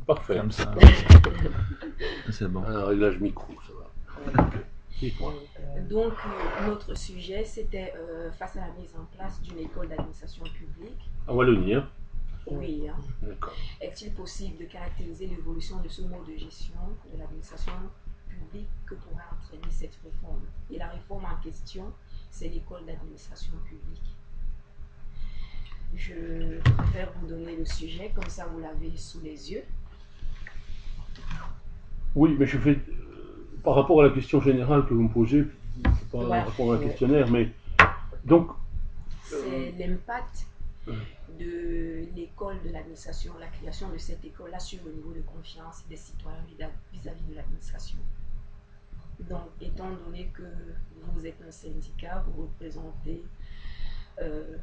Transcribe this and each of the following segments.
Parfait. Comme ça. C'est bon. Un réglage micro, ça va. Dites-moi. Donc, notre sujet, c'était face à la mise en place d'une école d'administration publique. En Wallonie, hein? Oui. Hein. D'accord. Est-il possible de caractériser l'évolution de ce mode de gestion de l'administration publique que pourrait entraîner cette réforme? Et la réforme en question, c'est l'école d'administration publique. Je préfère vous donner le sujet, comme ça vous l'avez sous les yeux. Oui, mais je fais, par rapport à la question générale que vous me posez, je ne peux pas Ouais. répondre à un questionnaire, mais donc, C'est l'impact de l'école de l'administration, la création de cette école-là sur le niveau de confiance des citoyens vis-à-vis de l'administration. Donc, étant donné que vous êtes un syndicat, vous représentez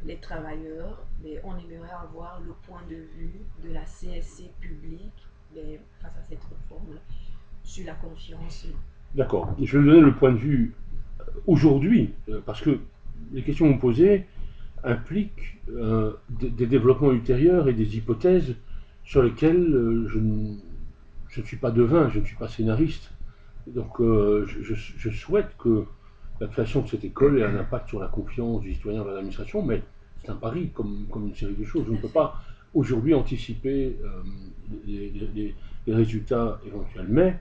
les travailleurs, mais on aimerait avoir le point de vue de la CSC publique face à cette réforme sur la confiance. d'accord. Je vais vous donner le point de vue aujourd'hui, parce que les questions que vous me posez impliquent des développements ultérieurs et des hypothèses sur lesquelles je ne suis pas devin, je ne suis pas scénariste. Donc je souhaite que la création de cette école ait un impact sur la confiance du citoyen vers l'administration, mais c'est un pari comme une série de choses. Je ne peux pas aujourd'hui anticiper les résultats éventuels. Mais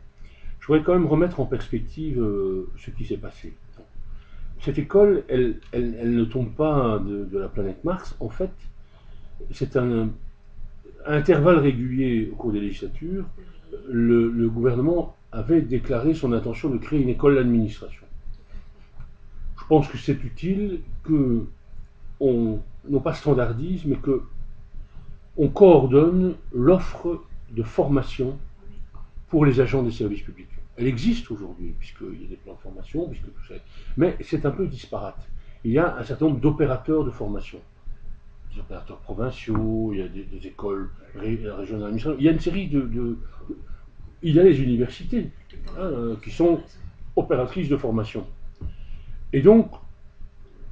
je voudrais quand même remettre en perspective ce qui s'est passé. Cette école, elle ne tombe pas de la planète Mars. En fait, c'est à intervalles réguliers au cours des législatures, le gouvernement avait déclaré son intention de créer une école d'administration. Je pense que c'est utile que non pas standardise, mais que on coordonne l'offre de formation pour les agents des services publics. Elle existe aujourd'hui, puisqu'il y a des plans de formation, puisque tout ça, mais c'est un peu disparate. Il y a un certain nombre d'opérateurs de formation, des opérateurs provinciaux, il y a des écoles régionales d'administration, il y a une série il y a les universités qui sont opératrices de formation. Et donc,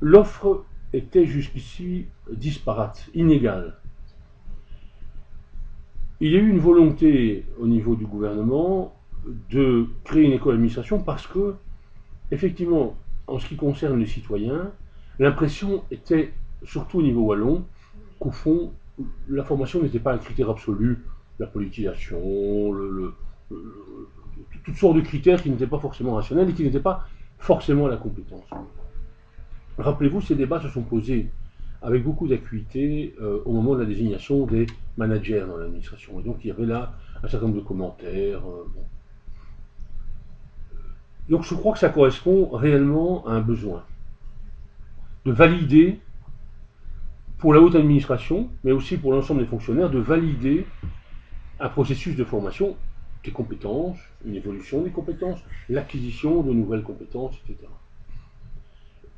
l'offre était jusqu'ici disparate, inégale. Il y a eu une volonté au niveau du gouvernement de créer une école d'administration parce que, effectivement, en ce qui concerne les citoyens, l'impression était, surtout au niveau wallon, qu'au fond, la formation n'était pas un critère absolu, la politisation, toutes sortes de critères qui n'étaient pas forcément rationnels et qui n'étaient pas forcément à la compétence. Rappelez-vous, ces débats se sont posés avec beaucoup d'acuité au moment de la désignation des managers dans l'administration. Et donc il y avait là un certain nombre de commentaires. Bon. Donc je crois que ça correspond réellement à un besoin de valider, pour la haute administration, mais aussi pour l'ensemble des fonctionnaires, de valider un processus de formation des compétences, une évolution des compétences, l'acquisition de nouvelles compétences, etc.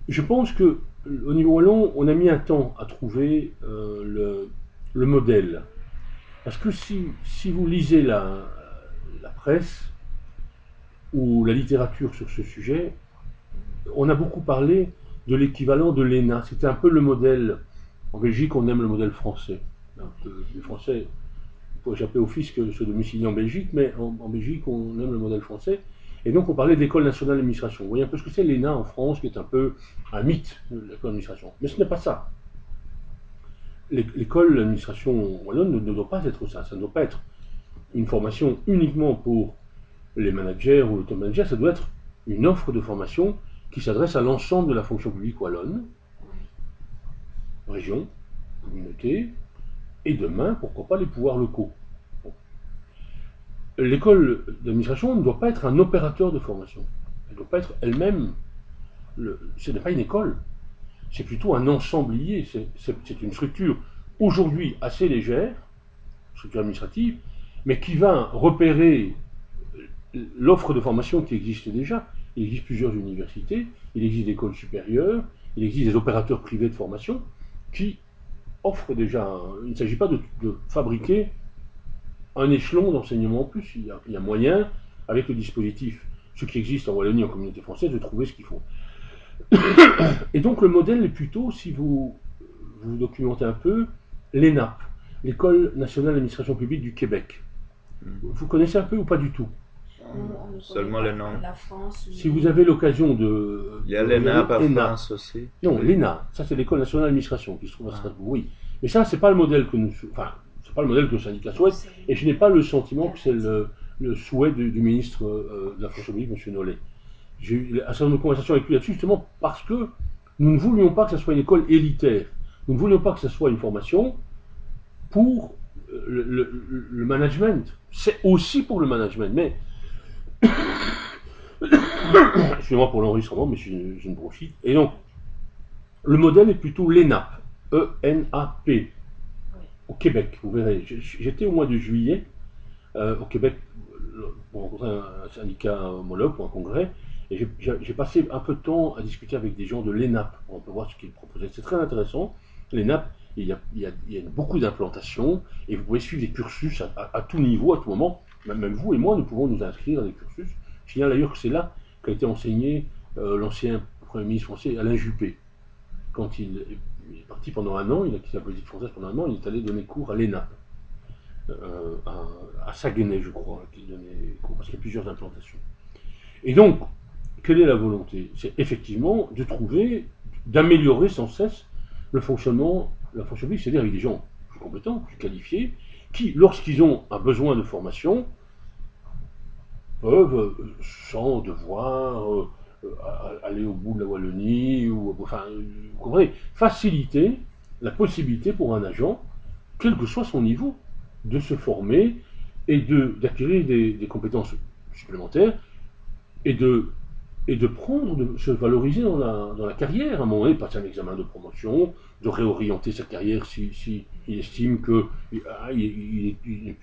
Je pense que au niveau wallon, on a mis un temps à trouver le modèle. Parce que si vous lisez la presse ou la littérature sur ce sujet, on a beaucoup parlé de l'équivalent de l'ENA. C'était un peu le modèle. En Belgique, on aime le modèle français. Les Français, il faut échapper au fisc ceux de Musigny en Belgique, mais en Belgique, on aime le modèle français. Et donc, on parlait de l'École nationale d'administration. Vous voyez un peu ce que c'est l'ENA en France, qui est un peu un mythe de l'école d'administration. Mais ce n'est pas ça. L'école d'administration wallonne ne doit pas être ça. Ça ne doit pas être une formation uniquement pour les managers ou les top managers. Ça doit être une offre de formation qui s'adresse à l'ensemble de la fonction publique wallonne, région, communauté, et demain, pourquoi pas, les pouvoirs locaux. Bon. L'école d'administration ne doit pas être un opérateur de formation. Elle ne doit pas être elle-même. Ce n'est pas une école. C'est plutôt un ensemblier. C'est une structure aujourd'hui assez légère, structure administrative, mais qui va repérer l'offre de formation qui existe déjà. Il existe plusieurs universités, il existe des écoles supérieures, il existe des opérateurs privés de formation qui offrent déjà. Il ne s'agit pas de fabriquer un échelon d'enseignement en plus. Il y a moyen, avec le dispositif, ce qui existe en Wallonie, en communauté française, de trouver ce qu'il faut. Et donc le modèle est plutôt, si vous documentez un peu, l'ENAP, l'École nationale d'administration publique du Québec. Vous connaissez un peu ou pas du tout? On ne Seulement connaît le pas nom. la France. Si vous avez l'occasion de... Il y a de l'ENAP à regarder France aussi. Non, Oui. l'ENA, ça c'est l'École nationale d'administration qui se trouve à Ah. Strasbourg, oui. Mais ça, c'est pas le modèle que nous... Enfin, c'est pas le modèle que le syndicat souhaite, et je n'ai pas le sentiment que c'est le souhait du ministre de la fonction publique, M. Nollet. J'ai eu un certain nombre de conversations avec lui là-dessus, justement parce que nous ne voulions pas que ce soit une école élitaire. Nous ne voulions pas que ce soit une formation pour le management. C'est aussi pour le management, mais excusez-moi pour l'enregistrement, mais j'ai une bronchite. Et donc, le modèle est plutôt l'ENAP, E-N-A-P, au Québec. Vous verrez, j'étais au mois de juillet au Québec pour rencontrer un syndicat homologue pour un congrès, et j'ai passé un peu de temps à discuter avec des gens de l'ENAP. On peut voir ce qu'ils proposaient. C'est très intéressant. L'ENAP, il y a beaucoup d'implantations, et vous pouvez suivre des cursus à tout niveau, à tout moment. Même vous et moi, nous pouvons nous inscrire à des cursus. Je signale d'ailleurs que c'est là qu'a été enseigné l'ancien Premier ministre français, Alain Juppé. Quand il est parti pendant un an, il a quitté la politique française pendant un an, il est allé donner cours à l'ENAP. À Saguenay, je crois, qu'il donnait cours, parce qu'il y a plusieurs implantations. Et donc, quelle est la volonté? C'est effectivement de trouver, d'améliorer sans cesse le fonctionnement, la fonction publique, c'est-à-dire avec des gens plus compétents, plus qualifiés, qui, lorsqu'ils ont un besoin de formation, peuvent, sans devoir aller au bout de la Wallonie, ou, enfin, vous comprenez, faciliter la possibilité pour un agent, quel que soit son niveau, de se former et d'acquérir des compétences supplémentaires et de prendre, de se valoriser dans la carrière. À un moment donné, passer un examen de promotion, de réorienter sa carrière si il estime qu'il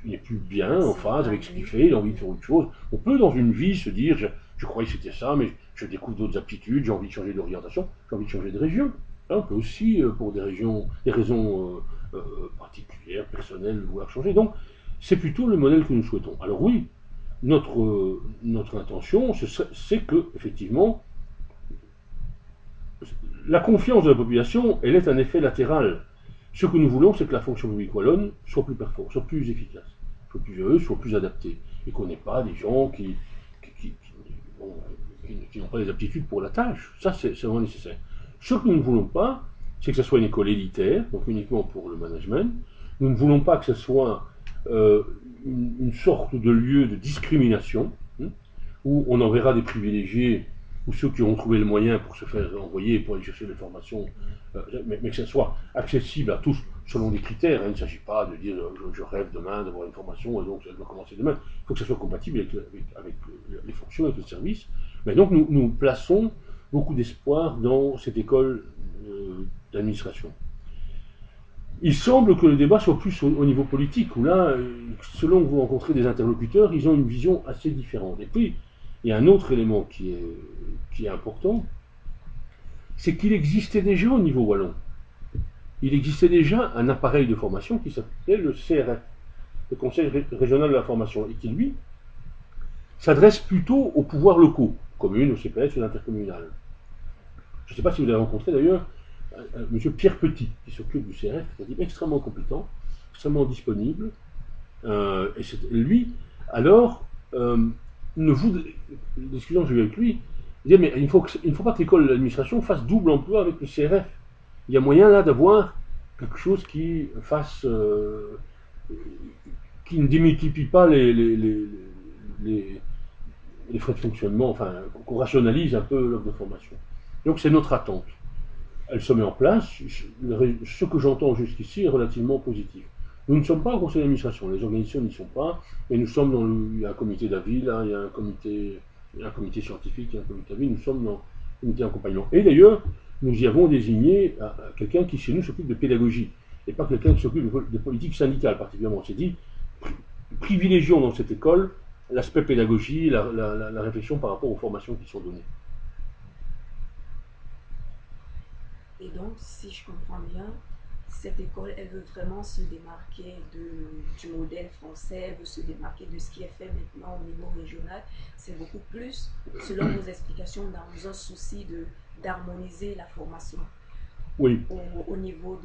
n'est plus bien en phase avec ce qu'il fait, il a envie de faire autre chose. On peut dans une vie se dire, je croyais que c'était ça, mais je découvre d'autres aptitudes, j'ai envie de changer d'orientation, j'ai envie de changer de région. On peut aussi, pour des raisons particulières, personnelles, vouloir changer. Donc, c'est plutôt le modèle que nous souhaitons. Alors oui, notre intention, c'est que, effectivement, la confiance de la population, elle est un effet latéral. Ce que nous voulons, c'est que la fonction publique wallonne soit plus performante, soit plus efficace, soit plus heureuse, soit plus adaptée, et qu'on n'ait pas des gens qui n'ont pas les aptitudes pour la tâche. Ça, c'est vraiment nécessaire. Ce que nous ne voulons pas, c'est que ce soit une école élitaire, donc uniquement pour le management. Nous ne voulons pas que ce soit une sorte de lieu de discrimination, où on enverra des privilégiés, ou ceux qui auront trouvé le moyen pour se faire envoyer, pour aller chercher des formations, mais que ce soit accessible à tous selon des critères. Il ne s'agit pas de dire je rêve demain d'avoir une formation et donc ça doit commencer demain. Il faut que ça soit compatible avec les fonctions, avec le service. Mais donc nous plaçons beaucoup d'espoir dans cette école d'administration. Il semble que le débat soit plus au niveau politique, où là, selon que vous rencontrez des interlocuteurs, ils ont une vision assez différente. Et puis, il y a un autre élément qui est important, c'est qu'il existait déjà au niveau wallon, il existait déjà un appareil de formation qui s'appelait le CRF, le Conseil régional de la formation, et qui, lui, s'adresse plutôt aux pouvoirs locaux, communes, au CPS, ou l'intercommunal. Je ne sais pas si vous avez rencontré d'ailleurs M. Pierre Petit, qui s'occupe du CRF, qui est un type extrêmement compétent, extrêmement disponible, et lui, alors, les discussions que j'ai eues avec lui, il disait, mais il ne faut pas que l'école d'administration fasse double emploi avec le CRF. Il y a moyen là d'avoir quelque chose qui fasse, qui ne démultiplie pas les frais de fonctionnement, enfin, qu'on rationalise un peu l'offre de formation. Donc c'est notre attente. Elle se met en place. Ce que j'entends jusqu'ici est relativement positif. Nous ne sommes pas au conseil d'administration, les organisations n'y sont pas, mais nous sommes il y a un comité d'avis, là, il y a un comité scientifique, il y a un comité d'avis, nous sommes dans le comité d'accompagnement. Et d'ailleurs, nous y avons désigné quelqu'un qui chez nous s'occupe de pédagogie, et pas quelqu'un qui s'occupe de politique syndicale particulièrement. On s'est dit, privilégions dans cette école l'aspect pédagogie, la réflexion par rapport aux formations qui sont données. Et donc, si je comprends bien, cette école, elle veut vraiment se démarquer du modèle français, elle veut se démarquer de ce qui est fait maintenant au niveau régional. C'est beaucoup plus, selon vos explications, dans un souci d'harmoniser la formation oui. au niveau